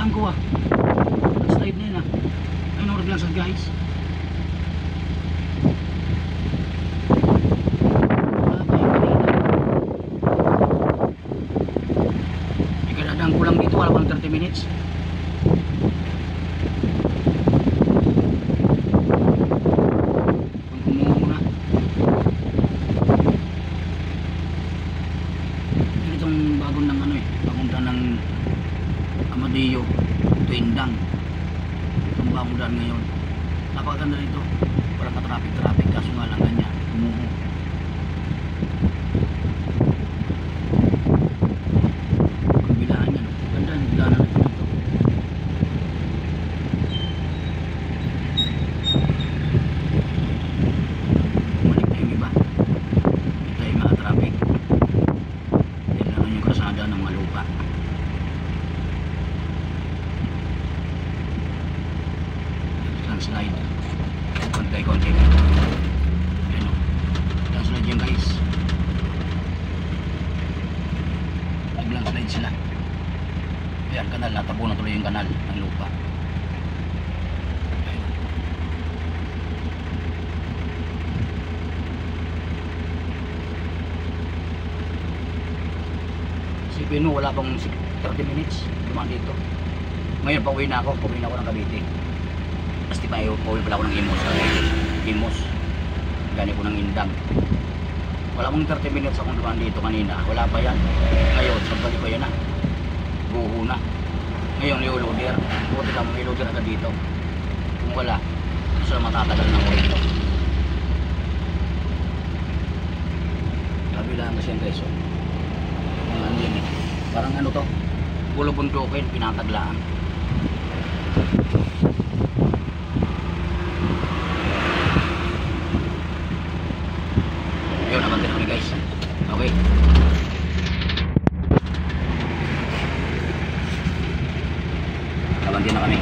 Nadaan ko ah. Slide na yun ah. Ayun order lang sa guys. Ikadadaan ko lang dito, wala pang 30 minutes. Amadeo to Indang itong bangunan ngayon. Napakaganda rito, walang ka-traffic kaso nga lang ganyan umuho. Kabilaan yan, ganda ang daanan natin dito. Bumalik na yung iba, hindi tayo maka-traffic. Kailangan yung kasada ng mga lupa. Slide konti-konti. Ayan o, slide yan guys. Naglang slide sila. Ayan kanal, natabo na tuloy yung kanal ng lupa. Ayan. Si Pino wala pang 30 minutes dumaan dito. Ngayon pauwi na ako ng Cavite. Pasti pa pauwi pala ako ng Imos. Gani ko ng Indang. Wala mong 30 minutes akong dumaan dito kanina. Wala pa yan. Ngayon, sampali pa yan na. Buho na. Ngayon, i-loader. Buti lang may loader agad dito. Kung wala, so matatagal na ko ito. Sabi lang kasi ang guys. Ano yan eh. Parang ano to. Pulo bundukin, pinataglaan. Yun, nabantin kami guys. Okay. Nabantin na kami.